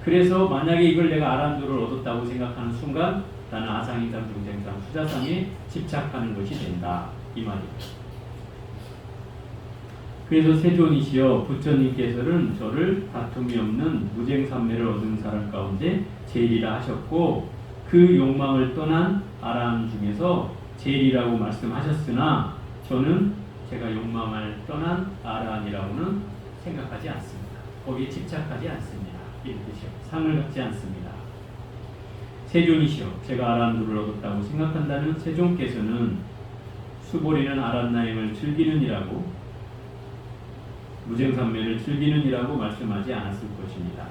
그래서 만약에 이걸 내가 아라함도를 얻었다고 생각하는 순간 나는 아상인상, 중생상, 수자상에 집착하는 것이 된다 이 말이에요. 그래서 세존이시여 부처님께서는 저를 다툼이 없는 무쟁삼매를 얻은 사람 가운데 제일이라 하셨고, 그 욕망을 떠난 아라함 중에서 제일이라고 말씀하셨으나 저는 제가 욕망을 떠난 아라함이라고는 생각하지 않습니다. 거기에 집착하지 않습니다. 이런 뜻이요. 상을 갖지 않습니다. 세존이시여 제가 아라함도를 얻었다고 생각한다면 세존께서는 수보리는 아란여행을 즐기는 이라고, 무쟁삼매를 즐기는 이라고 말씀하지 않았을 것입니다.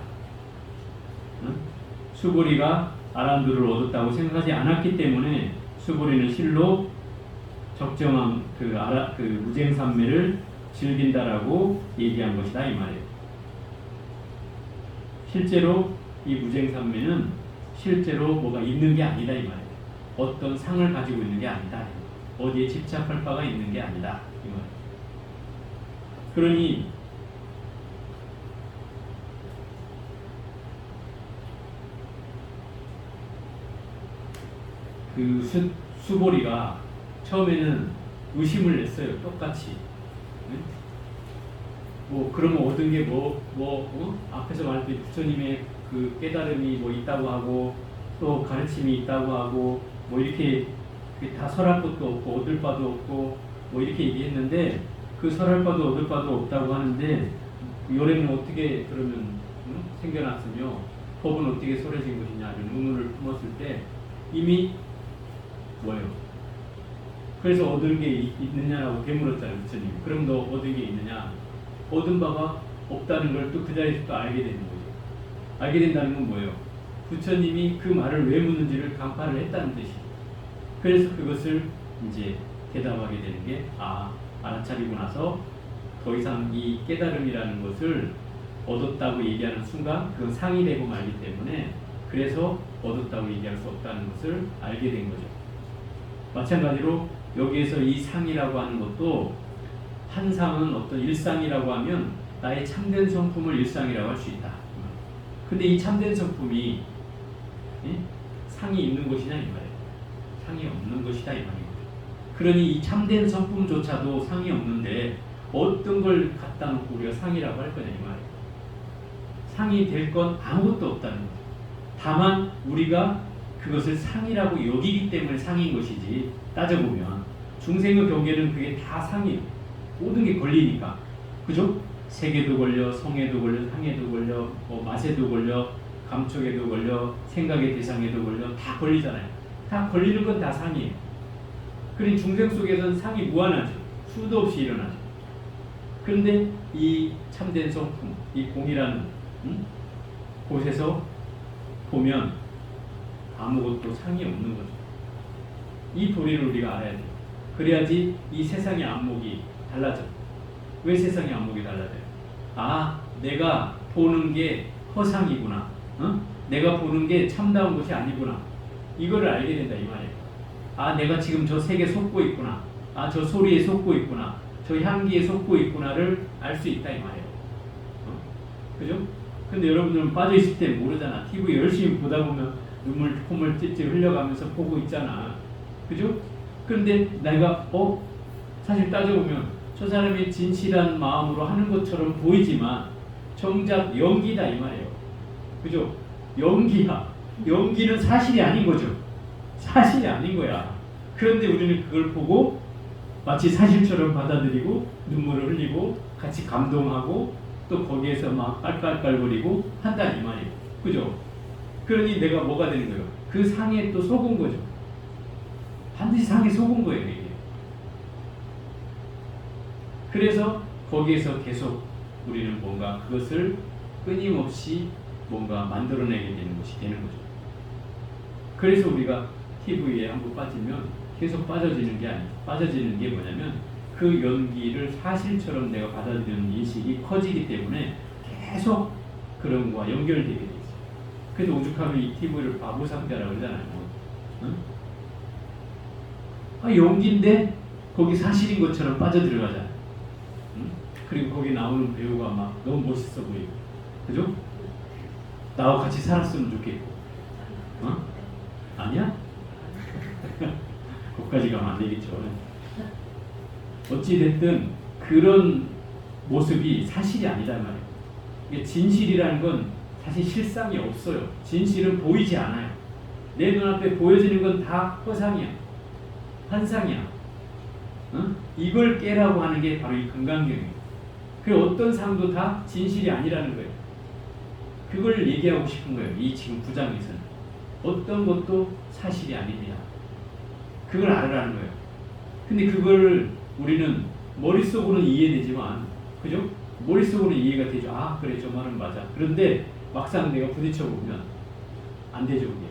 수보리가 아란도를 얻었다고 생각하지 않았기 때문에 수보리는 실로 적정한 그 무쟁삼매를 즐긴다라고 얘기한 것이다 이 말이에요. 실제로 이 무쟁삼매는 실제로 뭐가 있는 게 아니다 이 말이에요. 어떤 상을 가지고 있는 게 아니다. 어디에 집착할 바가 있는 게 아니다 이 말이에요. 그러니 그 수보리가 처음에는 의심을 냈어요. 똑같이. 네? 뭐 그러면 얻은 게 앞에서 말했듯이 부처님의 그 깨달음이 뭐 있다고 하고 또 가르침이 있다고 하고 뭐 이렇게 다 설할 것도 없고 얻을 바도 없고 뭐 이렇게 얘기했는데 그 설할 바도 얻을 바도 없다고 하는데 요래는 어떻게 그러면 생겨났으며 법은 어떻게 설해진 것이냐는 의문을 품었을 때 이미 뭐예요? 그래서 얻은 게 있느냐라고 되물었잖아요, 부처님. 그럼 너 얻은 게 있느냐? 얻은 바가 없다는 걸 또 그 자리에서 또 알게 되는 거죠. 알게 된다는 건 뭐예요? 부처님이 그 말을 왜 묻는지를 간파를 했다는 뜻이에요. 그래서 그것을 이제 대답하게 되는 게 알아차리고 나서 더 이상 이 깨달음이라는 것을 얻었다고 얘기하는 순간 그건 상이 되고 말기 때문에 그래서 얻었다고 얘기할 수 없다는 것을 알게 된 거죠. 마찬가지로 여기에서 이 상이라고 하는 것도 한 상은 어떤 일상이라고 하면 나의 참된 성품을 일상이라고 할 수 있다. 근데 이 참된 성품이 상이 있는 것이냐 이 말이에요. 상이 없는 것이다 이 말이에요. 그러니 이 참된 성품조차도 상이 없는데 어떤 걸 갖다 놓고 우리가 상이라고 할 거냐 이 말이에요. 상이 될 건 아무것도 없다는 거죠. 다만 우리가 그것을 상이라고 여기기 때문에 상인 것이지 따져보면 중생의 경계는 그게 다 상이에요. 모든 게 걸리니까. 그죠? 색에도 걸려, 성에도 걸려, 향에도 걸려, 맛에도 걸려, 감촉에도 걸려, 생각의 대상에도 걸려, 다 걸리잖아요. 다 걸리는 건 다 상이에요. 그러니 중생 속에서는 상이 무한하죠. 수도 없이 일어나죠. 그런데 이 참된 성품, 이 공이라는 곳에서 보면 아무것도 상이 없는 거죠. 이 도리를 우리가 알아야 돼요. 그래야지 이 세상의 안목이 달라져. 왜 세상의 안목이 달라져요? 내가 보는 게 허상이구나. 내가 보는 게 참다운 것이 아니구나. 이거를 알게 된다 이 말이에요. 내가 지금 저 색에 속고 있구나. 저 소리에 속고 있구나. 저 향기에 속고 있구나를 알 수 있다 이 말이에요. 그죠? 근데 여러분들은 빠져있을 때 모르잖아. TV 열심히 보다 보면 눈물, 콧물 찔찔 흘려가면서 보고 있잖아. 그죠? 그런데 내가 사실 따져보면 저 사람이 진실한 마음으로 하는 것처럼 보이지만 정작 연기다 이 말이에요. 그죠? 연기야. 연기는 사실이 아닌 거죠. 사실이 아닌 거야. 그런데 우리는 그걸 보고 마치 사실처럼 받아들이고 눈물을 흘리고 같이 감동하고 또 거기에서 막 깔깔깔거리고 한다 이 말이에요. 그죠? 그러니 내가 뭐가 되는 거예요? 그 상에 또 속은 거죠. 반드시 상에 속은 거예요 이게. 그래서 거기에서 계속 우리는 뭔가 그것을 끊임없이 뭔가 만들어내게 되는 것이 되는 거죠. 그래서 우리가 TV에 한번 빠지면 계속 빠져지는 게 아니에요. 빠져지는 게 뭐냐면 그 연기를 사실처럼 내가 받아들이는 인식이 커지기 때문에 계속 그런 거와 연결되게 돼 있어요. 그래서 오죽하면 이 TV를 바보 상자라고 그러잖아요. 연기인데 거기 사실인 것처럼 빠져들어가잖아요. 그리고 거기 나오는 배우가 막 너무 멋있어 보이고, 그죠? 나와 같이 살았으면 좋겠고, 아니야? 거기까지 가면 안 되겠죠. 어찌됐든 그런 모습이 사실이 아니다 말이에요. 진실이라는 건 사실 실상이 없어요. 진실은 보이지 않아요. 내 눈앞에 보여지는 건 다 허상이야. 환상이야. 이걸 깨라고 하는 게 바로 이 금강경이에요. 그 어떤 상도 다 진실이 아니라는 거예요. 그걸 얘기하고 싶은 거예요. 이 지금 9장에서는. 어떤 것도 사실이 아닙니다. 그걸 알아라는 거예요. 근데 그걸 우리는 머릿속으로는 이해되지만, 그죠? 머릿속으로는 이해가 되죠. 그래, 저 말은 맞아. 그런데 막상 내가 부딪혀보면 안 되죠, 그게.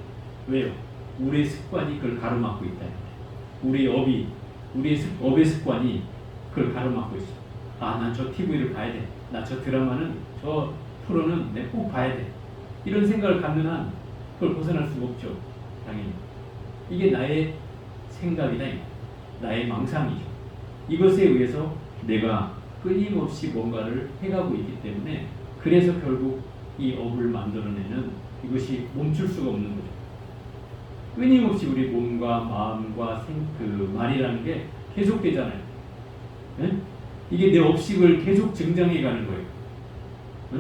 왜요? 우리의 습관이 그걸 가로막고 있다. 우리의 업의 습관이 그걸 가로막고 있어. 난 저 TV를 봐야 돼. 나 저 드라마는, 저 프로는 내가 꼭 봐야 돼. 이런 생각을 갖는 한 그걸 벗어날 수가 없죠. 당연히. 이게 나의 생각이다. 나의 망상이죠. 이것에 의해서 내가 끊임없이 뭔가를 해가고 있기 때문에 그래서 결국 이 업을 만들어내는 이것이 멈출 수가 없는 거죠. 끊임없이 우리 몸과 마음과 그 말이라는 게 계속되잖아요. 예? 이게 내 업식을 계속 증장해 가는 거예요. 예?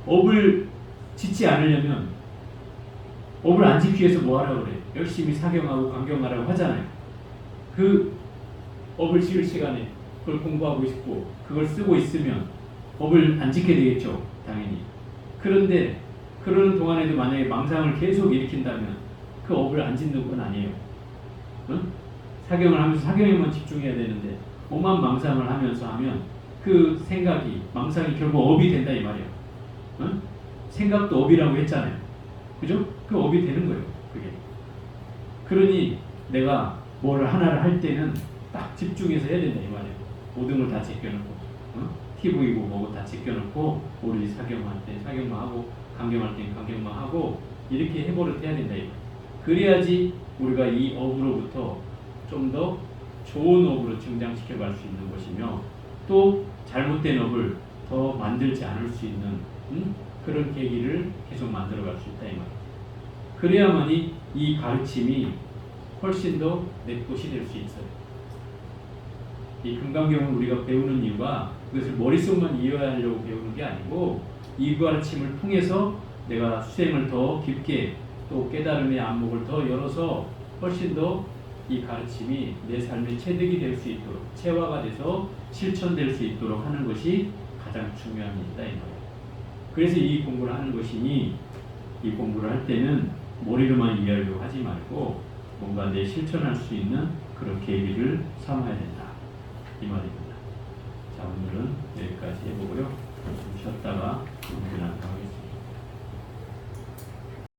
업을 짓지 않으려면 업을 안 지키기 위해서 뭐 하라고 그래? 열심히 사경하고 강경하라고 하잖아요. 그 업을 지을 시간에 그걸 공부하고 있고 그걸 쓰고 있으면 업을 안 지켜야 되겠죠. 당연히. 그런데 그러는 동안에도 만약에 망상을 계속 일으킨다면 그 업을 안 짓는 건 아니에요. 응? 사경을 하면서 사경에만 집중해야 되는데 오만 망상을 하면서 하면 그 생각이 망상이 결국 업이 된다 이 말이에요. 응? 생각도 업이라고 했잖아요. 그죠? 그 업이 되는 거예요. 그게. 그러니 내가 뭘 하나를 할 때는 딱 집중해서 해야 된다 이 말이에요. 모든 걸 다 제껴놓고 TV고 뭐고 다 제껴놓고 오로지 사경할 때 사경만 하고 강경할 때 강경만 하고 이렇게 해버릇 해야 된다 이거. 그래야지 우리가 이 업으로부터 좀 더 좋은 업으로 증장시켜 갈 수 있는 것이며 또 잘못된 업을 더 만들지 않을 수 있는 그런 계기를 계속 만들어 갈 수 있다 이 말이에요. 그래야만이 이 가르침이 훨씬 더 내 것이 될 수 있어요. 이 금강경을 우리가 배우는 이유가 그것을 머릿속만 이해하려고 배우는 게 아니고 이 가르침을 통해서 내가 수행을 더 깊게 또 깨달음의 안목을 더 열어서 훨씬 더 이 가르침이 내 삶의 체득이 될 수 있도록 체화가 돼서 실천될 수 있도록 하는 것이 가장 중요한 일이다 이 말이에요. 그래서 이 공부를 하는 것이니 이 공부를 할 때는 머리로만 이해하려고 하지 말고 뭔가 내 실천할 수 있는 그런 계기를 삼아야 된다 이 말입니다. 자, 오늘은 여기까지 해보고요. 좀 쉬었다가 공부를 하도록 하겠습니다.